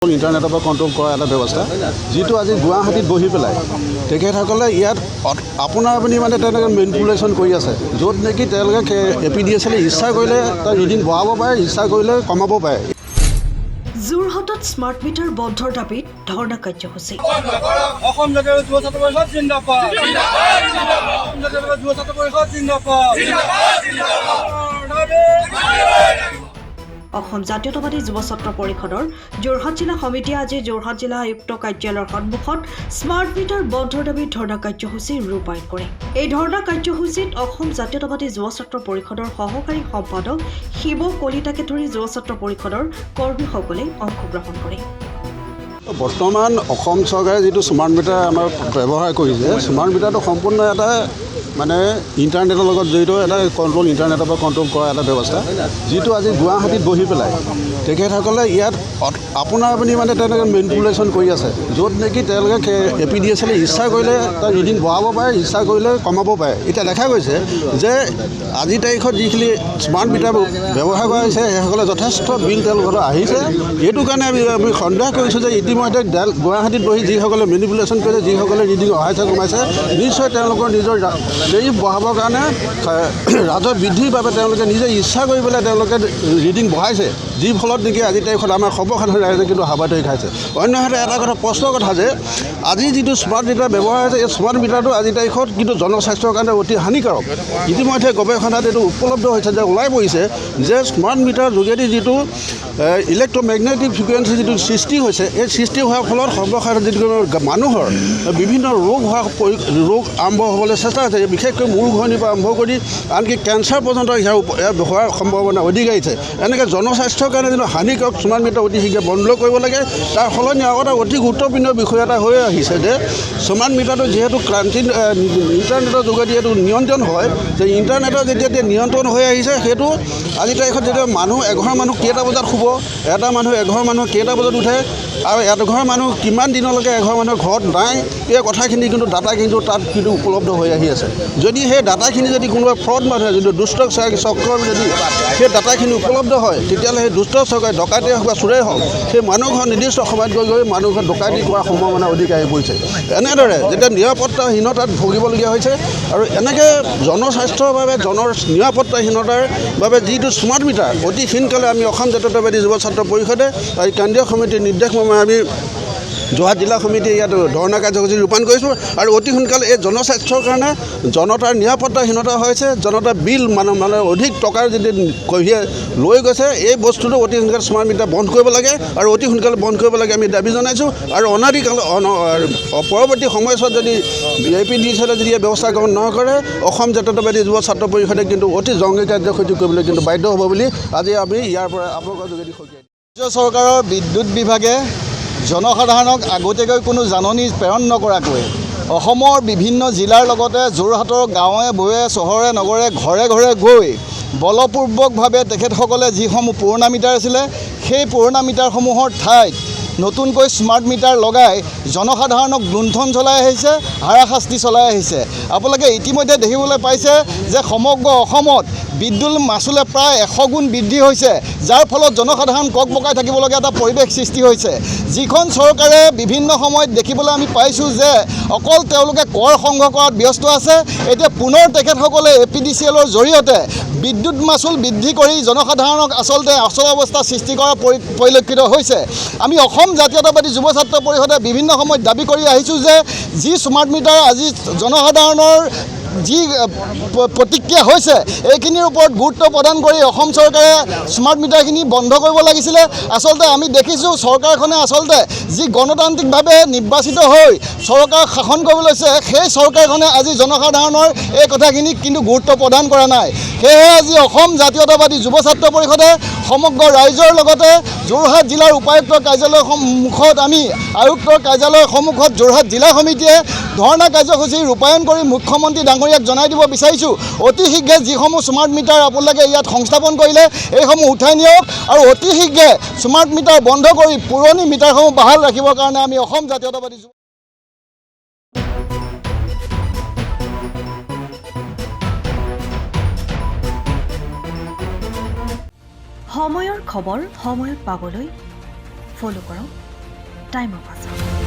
ইণ্টাৰনেটৰ পৰা কণ্ট্ৰল কৰা এটা ব্যৱস্থা যিটো আজি গুৱাহাটীত বহি পেলাই তেখেতসকলে ইয়াত আপোনাৰ আপুনি মানে তেনেকৈ মেনিপুলেশ্যন কৰি আছে য'ত নেকি তেওঁলোকে APDSL ইচ্ছা কৰিলে তাৰ ৰিডিং বঢ়াব পাৰে ইচ্ছা কৰিলে কমাব পাৰে। যোৰহাটত স্মাৰ্ট মিটাৰ বন্ধৰ দাবীত ধৰ্ণা কাৰ্যসূচী। অসম জাতীয় যুৱ ছাত্ৰ পৰিষদ জিন্দাবাদ জিন্দাবাদ জিন্দাবাদ অসম জাতীয় যুৱ ছাত্ৰ পৰিষদ জিন্দাবাদ জিন্দাবাদ জিন্দাবাদ। অসম জাতীয়তাবাদী যুৱ ছাত্ৰ পৰিষদৰ যোৰহাট জিলা সমিতিয়ে আজি যোৰহাট জিলা আয়ুক্ত কাৰ্যালয়ৰ সন্মুখত স্মাৰ্ট মিটাৰ বন্ধৰ দাবীত ধৰ্ণা কাৰ্যসূচী ৰূপায়ণ কৰে। এই ধৰ্ণা কাৰ্যসূচীত অসম জাতীয়তাবাদী যুৱ ছাত্ৰ পৰিষদৰ সহকাৰী সম্পাদক শিৱ কলিতাকে ধৰি যুৱ ছাত্ৰ পৰিষদৰ কৰ্মীসকলে অংশগ্ৰহণ কৰে। বৰ্তমান অসম চৰকাৰে যিটো স্মাৰ্ট মিটাৰ আমাৰ ব্যৱহাৰ কৰিছে স্মাৰ্ট মিটাৰটো সম্পূৰ্ণ এটা মানে ইণ্টাৰনেটৰ লগত জড়িত এটা কণ্ট্ৰল ইণ্টাৰনেটৰ পৰা কণ্ট্ৰল কৰা এটা ব্যৱস্থা যিটো আজি গুৱাহাটীত বহি পেলাই তেখেতসকলে ইয়াত আপোনাৰ আপুনি মানে তেনেকৈ মেনিপুলেশ্যন কৰি আছে য'ত নেকি তেওঁলোকে APDSL ইচ্ছা কৰিলে তাৰ ৰিডিং বঢ়াব পাৰে ইচ্ছা কৰিলে কমাব পাৰে। এতিয়া দেখা গৈছে যে আজিৰ তাৰিখত যিখিনি স্মাৰ্ট মিটাৰ ব্যৱহাৰ কৰা হৈছে সেইসকলে যথেষ্ট বিল তেওঁলোকৰ আহিছে। এইটো কাৰণে আমি সন্দেহ কৰিছোঁ যে ইতিমধ্যে গুৱাহাটীত বহি যিসকলে মেনিপুলেশ্যন কৰিছে যিসকলে ৰিডিং অহাইছে কমাইছে নিশ্চয় তেওঁলোকৰ নিজৰ টেৰিফ বঢ়াবৰ কাৰণে ৰাজহ বৃদ্ধিৰ বাবে তেওঁলোকে নিজে ইচ্ছা কৰি পেলাই তেওঁলোকে ৰিডিং বঢ়াইছে যি ফলত নেকি আজিৰ তাৰিখত আমাৰ সৰ্বসাধাৰণ ৰাইজে কিন্তু হাবাথুৰি খাইছে। অন্যহাতে এটা কথা প্ৰশ্নৰ কথা যে আজি যিটো স্মাৰ্ট মিটাৰ ব্যৱহাৰ হৈছে এই স্মাৰ্ট মিটাৰটো আজিৰ তাৰিখত কিন্তু জনস্বাস্থ্যৰ কাৰণে অতি হানিকাৰক। ইতিমধ্যে গৱেষণাত এইটো উপলব্ধ হৈছে যে ওলাই পৰিছে যে স্মাৰ্ট মিটাৰৰ যোগেদি যিটো ইলেক্ট্ৰমেগনেটিক ফ্ৰিকুৱেঞ্চি যিটো সৃষ্টি হৈছে এই সৃষ্টি হোৱাৰ ফলত সৰ্বসাধাৰণ যিটো মানুহৰ বিভিন্ন ৰোগ আৰম্ভ হ'বলৈ চেষ্টা হৈছে। বিশেষকৈ মূৰ ঘূৰণিৰ পৰা আৰম্ভ কৰি আনকি কেঞ্চাৰ পৰ্যন্ত ইয়াৰ হোৱাৰ সম্ভাৱনা অধিক আহিছে। এনেকৈ জনস্বাস্থ্যৰ কাৰণে যিটো হানিকাৰক স্মাৰ্ট মিটাৰ অতি শীঘ্ৰে বন্ধ কৰিব লাগে। তাৰ সলনি আৰু এটা অতি গুৰুত্বপূৰ্ণ বিষয় এটা হৈ আহিছে যে স্মাৰ্ট মিটাৰটো যিহেতু ইণ্টাৰনেটৰ যোগেদি এইটো নিয়ন্ত্ৰণ হয় যে ইণ্টাৰনেটৰ যেতিয়া নিয়ন্ত্ৰণ হৈ আহিছে সেইটো আজিৰ তাৰিখত যেতিয়া এঘৰ মানুহ কেইটা বজাত শুব এটা মানুহ এঘৰ মানুহ কেইটা বজাত উঠে আৰু এঘৰ মানুহ কিমান দিনলৈকে এঘৰ মানুহৰ ঘৰত নাই এই কথাখিনি কিন্তু ডাটা কিন্তু তাত কিন্তু উপলব্ধ হৈ আহি আছে। যদি সেই ডাটাখিনি যদি কোনোবা ফ্ৰড মানুহে যদি দুষ্ট চক্ৰৰ যদি সেই ডাটাখিনি উপলব্ধ হয় তেতিয়াহ'লে সেই দুষ্ট চক্ৰই ডকাইতেই হওক বা চোৰেই হওক সেই মানুহৰ নিৰ্দিষ্ট সময়ত গৈ মানুহৰ ডকাইতি কৰাৰ সম্ভাৱনা অধিক আহি পৰিছে। এনেদৰে যেতিয়া নিৰাপত্তাহীনতাত ভুগিবলগীয়া হৈছে আৰু এনেকৈ জনস্বাস্থ্যৰ বাবে নিৰাপত্তাহীনতাৰ বাবে যিটো স্মাৰ্ট মিটাৰ অতি সোনকালে আমি অসম জাতীয়তাবাদী যুৱ ছাত্ৰ পৰিষদে আৰু কেন্দ্ৰীয় সমিতিৰ নিৰ্দেশ মৰ্মে আমি যোৰহাট জিলা সমিতিয়ে ইয়াত ধৰ্ণা কাৰ্যসূচী ৰূপায়ণ কৰিছোঁ আৰু অতি সোনকালে এই জনস্বাস্থ্যৰ কাৰণে জনতাৰ নিৰাপত্তাহীনতা হৈছে জনতাৰ বিল মানে অধিক টকাৰ যদি কঢ়িয়াই লৈ গৈছে এই বস্তুটো অতি সোনকালে স্মাৰ্ট মিটাৰ বন্ধ কৰিব লাগে আৰু অতি সোনকালে বন্ধ কৰিব লাগে আমি দাবী জনাইছোঁ। আৰু পৰৱৰ্তী সময়ছোৱাত যদি APDSL যদি এই ব্যৱস্থা গ্ৰহণ নকৰে অসম জাতীয়তাবাদী যুৱ ছাত্ৰ পৰিষদে কিন্তু অতি জংগী কাৰ্যসূচী কৰিবলৈ কিন্তু বাধ্য হ'ব বুলি আজি আমি ইয়াৰ পৰা আপোনালোকৰ যোগেদি সকিয়াই ৰাজ্য চৰকাৰৰ বিদ্যুৎ বিভাগে জনসাধাৰণক আগতীয়াকৈ কোনো জাননী প্ৰেৰণ নকৰাকৈ অসমৰ বিভিন্ন জিলাৰ লগতে যোৰহাটৰ গাঁৱে ভূঞে চহৰে নগৰে ঘৰে ঘৰে গৈ বলপূৰ্বকভাৱে তেখেতসকলে যিসমূহ পুৰণা মিটাৰ আছিলে সেই পুৰণা মিটাৰসমূহৰ ঠাইত নতুনকৈ স্মাৰ্ট মিটাৰ লগাই জনসাধাৰণক লুণ্ঠন চলাই আহিছে হাৰাশাস্তি চলাই আহিছে। আপোনালোকে ইতিমধ্যে দেখিবলৈ পাইছে যে সমগ্ৰ অসমত বিদ্যুৎ মাচুলে প্ৰায় 100 গুণ বৃদ্ধি হৈছে যাৰ ফলত জনসাধাৰণ ককবকাই থাকিবলগীয়া এটা পৰিৱেশ সৃষ্টি হৈছে। যিখন চৰকাৰে বিভিন্ন সময়ত দেখিবলৈ আমি পাইছোঁ যে অকল তেওঁলোকে কৰ সংগ্ৰহ কৰাত ব্যস্ত আছে এতিয়া পুনৰ তেখেতসকলে APDSLৰ জৰিয়তে বিদ্যুৎ মাচুল বৃদ্ধি কৰি জনসাধাৰণক আচলতে অচল অৱস্থা সৃষ্টি কৰা পৰিলক্ষিত হৈছে। আমি অসম জাতীয়তাবাদী যুৱ ছাত্ৰ পৰিষদে বিভিন্ন সময়ত দাবী কৰি আহিছোঁ যে যি স্মাৰ্ট মিটাৰ আজি জনসাধাৰণৰ যি প্ৰতিক্ৰিয়া হৈছে এইখিনিৰ ওপৰত গুৰুত্ব প্ৰদান কৰি অসম চৰকাৰে স্মাৰ্ট মিটাৰখিনি বন্ধ কৰিব লাগিছিলে। আচলতে আমি দেখিছোঁ চৰকাৰখনে আচলতে যি গণতান্ত্ৰিকভাৱে নিৰ্বাচিত হৈ চৰকাৰ শাসন কৰিব লৈছে সেই চৰকাৰখনে আজি জনসাধাৰণৰ এই কথাখিনিক কিন্তু গুৰুত্ব প্ৰদান কৰা নাই। সেয়েহে আজি অসম জাতীয়তাবাদী যুৱ ছাত্ৰ পৰিষদে সমগ্ৰ ৰাইজৰ লগতে যোৰহাট জিলাৰ উপায়ুক্তৰ কাৰ্যালয়ৰ সন্মুখত আমি আয়ুক্তৰ কাৰ্যালয়ৰ সন্মুখত যোৰহাট জিলা সমিতিয়ে ধৰ্ণা কাৰ্যসূচী ৰূপায়ণ কৰি মুখ্যমন্ত্ৰী ডাঙৰীয়াক জনাই দিব বিচাৰিছোঁ অতি শীঘ্ৰে যিসমূহ স্মাৰ্ট মিটাৰ আপোনালোকে ইয়াত সংস্থাপন কৰিলে এইসমূহ উঠাই নিয়ক আৰু অতি শীঘ্ৰে স্মাৰ্ট মিটাৰ বন্ধ কৰি পুৰণি মিটাৰসমূহ বাহাল ৰাখিবৰ কাৰণে আমি অসম জাতীয়তাবাদী সময়ৰ খবৰ সময়ত পাবলৈ ফলো কৰক টাইমৰ পাছত